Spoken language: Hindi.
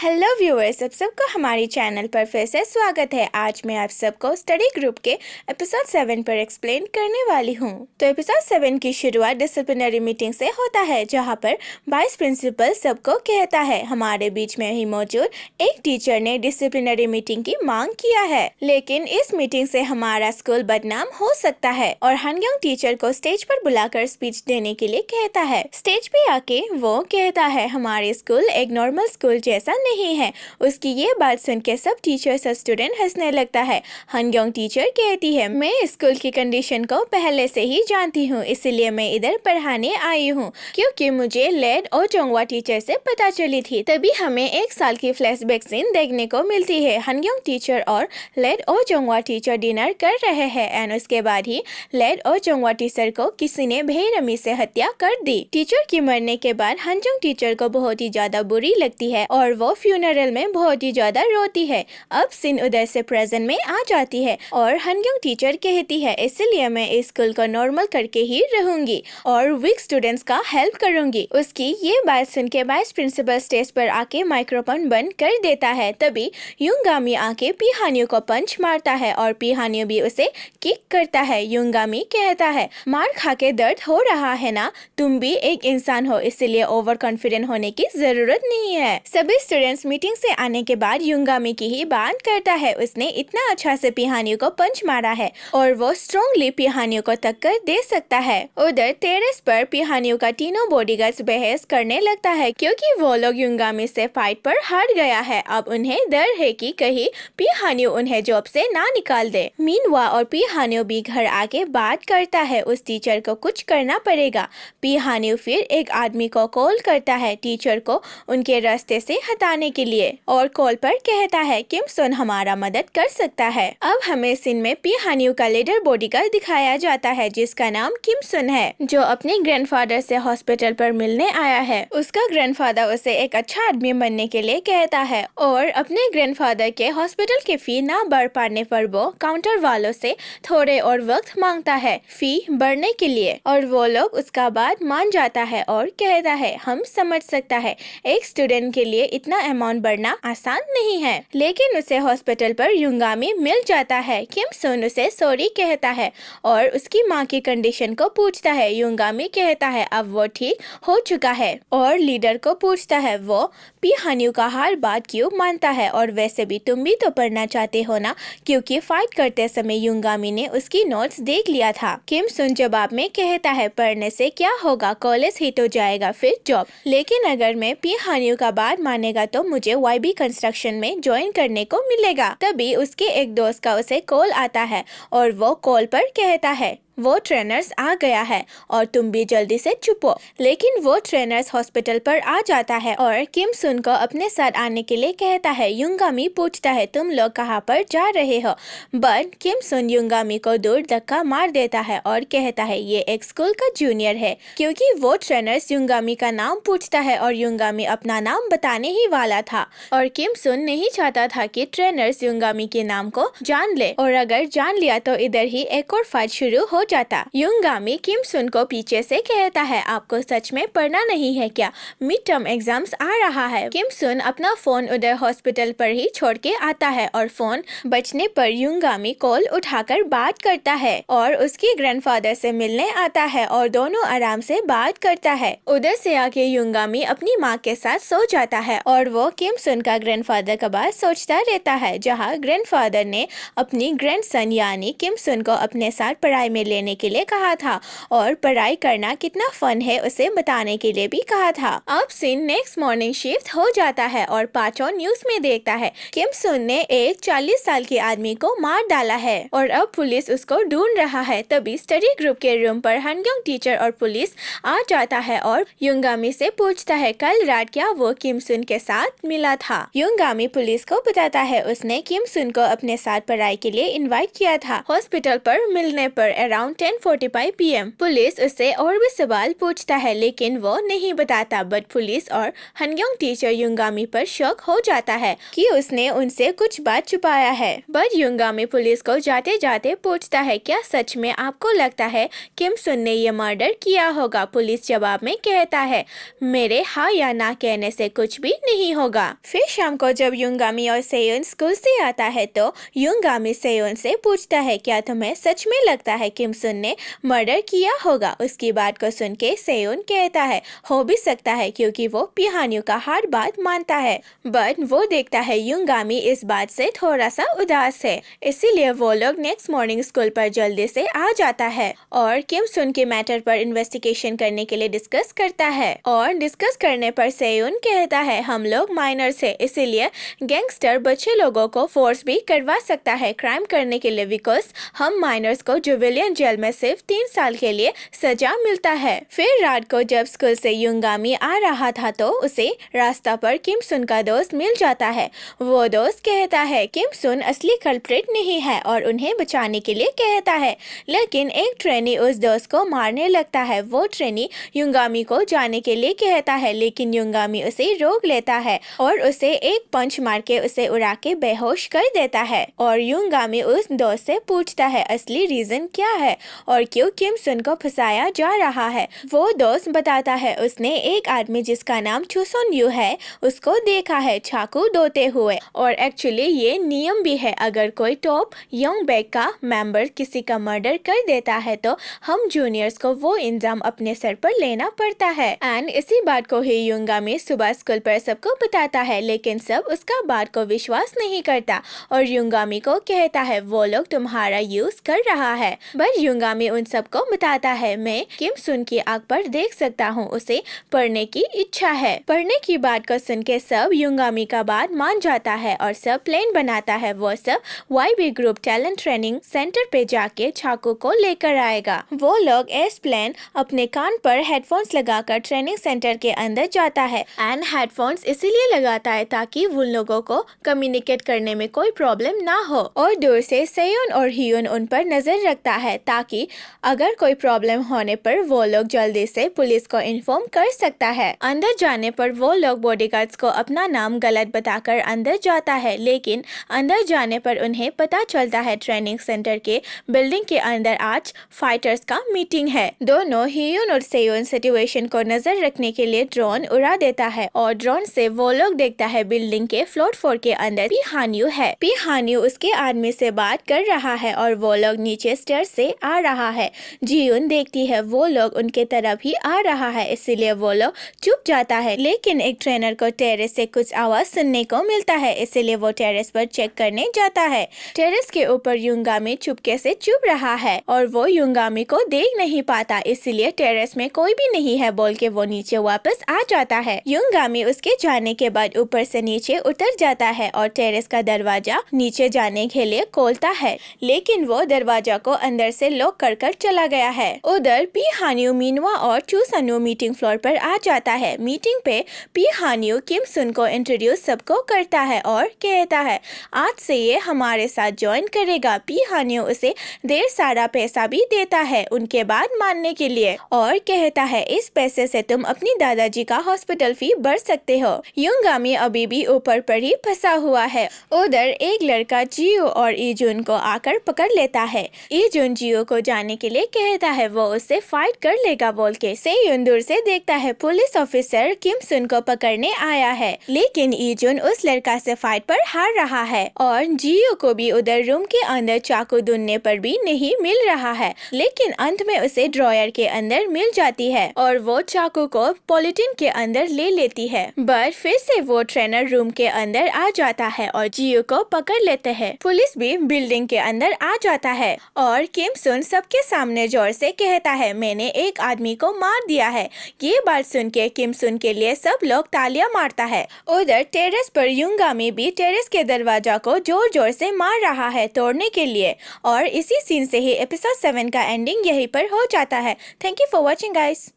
हेलो व्यूअर्स, आप सबको हमारे चैनल पर फिर से स्वागत है। आज मैं आप सबको स्टडी ग्रुप के एपिसोड 7 पर एक्सप्लेन करने वाली हूँ। तो एपिसोड 7 की शुरुआत डिसिप्लिनरी मीटिंग से होता है, जहाँ पर वाइस प्रिंसिपल सबको कहता है हमारे बीच में ही मौजूद एक टीचर ने डिसिप्लिनरी मीटिंग की मांग किया है, लेकिन इस मीटिंग से हमारा स्कूल बदनाम हो सकता है। और हनयोंग टीचर को स्टेज पर बुलाकर स्पीच देने के लिए कहता है। स्टेज पे आके वो कहता है हमारे स्कूल एक नॉर्मल स्कूल जैसा नहीं है। उसकी ये बात सुन के सब टीचर्स और स्टूडेंट हंसने लगता है। हनयोंग टीचर कहती है मैं स्कूल की कंडीशन को पहले से ही जानती हूँ, इसलिए मैं इधर पढ़ाने आई हूँ, क्योंकि मुझे लेड और जोंगवा टीचर से पता चली थी। तभी हमें एक साल की फ्लैशबैक सीन देखने को मिलती है। हनयोंग टीचर और लेड और जोंगवा टीचर डिनर कर रहे हैं एंड उसके बाद ही लेड और जोंगवा टीचर को किसी ने बेरहमी से हत्या कर दी। टीचर की मरने के बाद हनयोंग टीचर को बहुत ही ज्यादा बुरी लगती है और वो फ्यूनरल में बहुत ही ज्यादा रोती है। अब सीन उधर से प्रेजेंट में आ जाती है और हनयोंग टीचर कहती है इसलिए मैं इस स्कूल को नॉर्मल करके ही रहूंगी और वीक स्टूडेंट्स का हेल्प करूंगी। उसकी ये बात सुन के वाइस प्रिंसिपल स्टेज पर आके माइक्रोफोन बंद कर देता है। तभी युंगामी आके पीहानियो को पंच मारता है और पीहानियो भी उसे किक करता है। युंगामी कहता है मार खा के दर्द हो रहा है ना, तुम भी एक इंसान हो, इसलिए ओवर कॉन्फिडेंट होने की जरूरत नहीं है। सभी स्टूडेंट्स मीटिंग से आने के बाद युंगामी की ही बात करता है। उसने इतना अच्छा से पीहानियो को पंच मारा है और वो स्ट्रॉन्गली पीहानियो को टक्कर दे सकता है। उधर टेरेस पर पीहानियो का तीनों बॉडीगार्ड्स बहस करने लगता है, क्योंकि वो लोग युंगामी से फाइट पर हार गया है। अब उन्हें डर है कि कहीं पीहानियो उन्हें जॉब से ना निकाल दे। मीनवा और पीहानियो भी घर आके बात करता है, उस टीचर को कुछ करना पड़ेगा। पीहानियो फिर एक आदमी को कॉल करता है टीचर को उनके रास्ते से हटाने के लिए और कॉल पर कहता है किम सुन हमारा मदद कर सकता है। अब हमें सीन में पीहानियो का लीडर बॉडीगार्ड दिखाया जाता है, जिसका नाम किम सुन है, जो अपने ग्रैंडफादर से हॉस्पिटल पर मिलने आया है। उसका ग्रैंडफादर उसे एक अच्छा आदमी बनने के लिए कहता है और अपने ग्रैंडफादर के हॉस्पिटल के फी ना बढ़ पाने पर वो काउंटर वालों से थोड़े और वक्त मांगता है फी बढ़ने के लिए, और वो लोग उसका बात मान जाता है और कहता है हम समझ सकता है एक स्टूडेंट के लिए इतना अमाउंट बढ़ना आसान नहीं है। लेकिन उसे हॉस्पिटल पर युंगामी मिल जाता है। किम सुन उसे सॉरी कहता है और उसकी माँ की कंडीशन को पूछता है। युंगामी कहता है अब वो ठीक हो चुका है और लीडर को पूछता है वो पीहानियो का हर बात क्यों मानता है, और वैसे भी तुम भी तो पढ़ना चाहते हो ना, क्योंकि फाइट करते समय युंगामी ने उसकी नोट्स देख लिया था। किम सुन जवाब में कहता है पढ़ने से क्या होगा, कॉलेज ही तो जाएगा फिर जॉब, लेकिन अगर मैं पीहानियो का बात मानेगा तो मुझे वाईबी कंस्ट्रक्शन में ज्वाइन करने को मिलेगा। तभी उसके एक दोस्त का उसे कॉल आता है और वो कॉल पर कहता है वो ट्रेनर्स आ गया है और तुम भी जल्दी से चुपो। लेकिन वो ट्रेनर्स हॉस्पिटल पर आ जाता है और किम सुन को अपने साथ आने के लिए कहता है। युंगामी पूछता है तुम लोग कहाँ पर जा रहे हो, बट किम सुन युंगामी को दूर धक्का मार देता है और कहता है ये एक स्कूल का जूनियर है, क्योंकि वो ट्रेनर्स युंगामी का नाम पूछता है और युंगामी अपना नाम बताने ही वाला था और किम सुन नहीं चाहता था कि ट्रेनर्स युंगामी के नाम को जान ले, और अगर जान लिया तो इधर ही एक और फाइट शुरू हो जाता। युंगामी किम सुन को पीछे से कहता है आपको सच में पढ़ना नहीं है क्या, मिड टर्म एग्जाम्स आ रहा है। किम सुन अपना फोन उधर हॉस्पिटल पर ही छोड़ के आता है और फोन बजने पर युंगामी कॉल उठाकर बात करता है और उसके ग्रैंडफादर से मिलने आता है और दोनों आराम से बात करता है। उधर से आके युंगामी अपनी माँ के साथ सो जाता है और वो किम सुन का ग्रैंडफादर का बात सोचता रहता है, जहाँ ग्रैंडफादर ने अपनी ग्रैंडसन यानी किम सुन को अपने साथ पढ़ाई में लेने के लिए कहा था और पढ़ाई करना कितना फन है उसे बताने के लिए भी कहा था। अब सीन नेक्स्ट मॉर्निंग शिफ्ट हो जाता है और पाचो न्यूज में देखता है किम सुन ने एक 40 साल के आदमी को मार डाला है और अब पुलिस उसको ढूंढ रहा है। तभी स्टडी ग्रुप के रूम पर हनयोंग टीचर और पुलिस आ जाता है और युंगामी से पूछता है कल रात क्या वो किम सुन के साथ मिला था। युंगामी पुलिस को बताता है उसने किम सुन को अपने साथ पढ़ाई के लिए इनवाइट किया था। हॉस्पिटल पर मिलने पर अराउंड अराउंड 10:45 PM। पुलिस उससे और भी सवाल पूछता है लेकिन वो नहीं बताता, बट पुलिस और हनयोंग टीचर युंगामी पर शक हो जाता है कि उसने उनसे कुछ बात छुपाया है। बट युंगामी पुलिस को जाते जाते पूछता है, क्या सच में आपको लगता है किम सुन ने ये मर्डर किया होगा? पुलिस जवाब में कहता है, मेरे हाँ या ना कहने से कुछ भी नहीं होगा। फिर शाम को जब युंगामी और सेयोन स्कूल से आता है तो युंगामी सेयोन से पूछता है, क्या तुम्हें सच में लगता है किम सुन ने मर्डर किया होगा? उसकी बात को सुन के सेयोन कहता है, हो भी सकता है क्योंकि वो पिहान्यू का हर बात मानता है। बट वो देखता है युंगामी इस बात से थोड़ा सा उदास है, इसीलिए वो लोग नेक्स्ट मॉर्निंग स्कूल पर जल्दी से आ जाता है और किम सुन के मैटर पर इन्वेस्टिगेशन करने के लिए डिस्कस करता है। और डिस्कस करने पर सेयोन कहता है, हम लोग माइनर्स है, इसीलिए गैंगस्टर बच्चे लोगों को फोर्स भी करवा सकता है क्राइम करने के लिए, बिकॉज हम माइनर्स को जुवेलियन जेल में सिर्फ 3 साल के लिए सजा मिलता है। फिर रात को जब स्कूल से युंगामी आ रहा था तो उसे रास्ता पर किम सुन का दोस्त मिल जाता है। वो दोस्त कहता है किम सुन असली कल्प्रिट नहीं है और उन्हें बचाने के लिए कहता है, लेकिन एक ट्रेनी उस दोस्त को मारने लगता है। वो ट्रेनी युंगामी को जाने के लिए कहता है लेकिन युंगामी उसे रोक लेता है और उसे एक पंच मार के उसे उड़ा के बेहोश कर देता है। और युंगामी उस दोस्त से पूछता है असली रीजन क्या है और क्यों किम सुन को फंसाया जा रहा है। वो दोस्त बताता है उसने एक आदमी जिसका नाम चुसोन यू है उसको देखा है चाकू धोते हुए, और एक्चुअली ये नियम भी है, अगर कोई टॉप यंग बैग का मेंबर किसी का मर्डर कर देता है तो हम जूनियर्स को वो इंजाम अपने सर पर लेना पड़ता है। एंड इसी बात को ही युंगामी सुबह स्कूल पर सबको बताता है लेकिन सब उसका बात को विश्वास नहीं करता और युंगामी को कहता है वो लोग तुम्हारा यूज कर रहा है। बट युंगामी उन सबको बताता है, मैं किम सुन की आंख पर देख सकता हूँ, उसे पढ़ने की इच्छा है। पढ़ने की बात को सुन के सब युंगामी का बात मान जाता है और सब प्लान बनाता है। वो सब YB group talent training centre पे जाके चाकू को लेकर आएगा। वो लोग एस प्लान अपने कान पर हेडफोन्स लगाकर ट्रेनिंग सेंटर के अंदर जाता है एंड हेडफोन्स इसीलिए लगाता है ताकि उन लोगों को कम्युनिकेट करने में कोई प्रॉब्लम ना हो। और दूर से सेयोन और हियोन उन पर नजर रखता है ताकि अगर कोई प्रॉब्लम होने पर वो लोग जल्दी से पुलिस को इन्फॉर्म कर सकता है। अंदर जाने पर वो लोग बॉडीगार्ड्स को अपना नाम गलत बताकर अंदर जाता है, लेकिन अंदर जाने पर उन्हें पता चलता है ट्रेनिंग सेंटर के बिल्डिंग के अंदर आज फाइटर्स का मीटिंग है। दोनों हियोन और सेयोन सिचुएशन को नजर रखने के लिए ड्रोन उड़ा देता है और ड्रोन से वो लोग देखता है बिल्डिंग के फ्लोर 4 के अंदर पिहान्यू है। पिहान्यू उसके आदमी से बात कर रहा है और वो लोग नीचे स्टेयर से आ रहा है। जियुन देखती है वो लोग उनके तरफ ही आ रहा है, इसीलिए वो लोग चुप जाता है, लेकिन एक ट्रेनर को टेरेस से कुछ आवाज सुनने को मिलता है, इसीलिए वो टेरेस पर चेक करने जाता है। टेरेस के ऊपर युंगामी चुपके से चुप रहा है और वो युंगामी को देख नहीं पाता, इसीलिए टेरेस में कोई भी नहीं है बोल के वो नीचे वापस आ जाता है। युंगामी उसके जाने के बाद ऊपर से नीचे उतर जाता है और टेरेस का दरवाजा नीचे जाने के लिए खोलता है, लेकिन वो दरवाजा को अंदर से लॉक कर चला गया है। उधर पिहान्यू, मीनवा और चूसनु मीटिंग फ्लोर पर आ जाता है। मीटिंग पे पिहान्यू किम सुन को इंट्रोड्यूस सबको करता है और कहता है आज से ये हमारे साथ ज्वाइन करेगा। पिहान्यू उसे ढेर सारा पैसा भी देता है उनके बाद मानने के लिए और कहता है इस पैसे से तुम अपनी दादाजी का हॉस्पिटल फी भर सकते हो। युंगामी अभी भी ऊपर पर ही फंसा हुआ है। उधर एक लड़का जियो और इजुन को आकर पकड़ लेता है। इजुन जियो को जाने के लिए कहता है, वो उससे फाइट कर लेगा बोल के। सेयुन दूर से देखता है पुलिस ऑफिसर किम सुन को पकड़ने आया है, लेकिन इजुन उस लड़का से फाइट पर हार रहा है और जियो को भी उधर रूम के अंदर चाकू ढूंढने पर भी नहीं मिल रहा है, लेकिन अंत में उसे ड्रॉयर के अंदर मिल जाती है और वो चाकू को पॉलिथीन के अंदर ले लेती है। बट फिर से वो ट्रेनर रूम के अंदर आ जाता है और जियो को पकड़ लेते हैं। पुलिस भी बिल्डिंग के अंदर आ जाता है और किम सुन सबके सामने जोर से कहता है मैंने एक आदमी को मार दिया है। ये बात सुन के किम सुन के लिए सब लोग तालियां मारता है। उधर टेरेस पर युंगामी भी टेरेस के दरवाजा को जोर जोर से मार रहा है तोड़ने के लिए और इसी सीन से ही एपिसोड 7 का एंडिंग यहीं पर हो जाता है। Thank you for watching guys.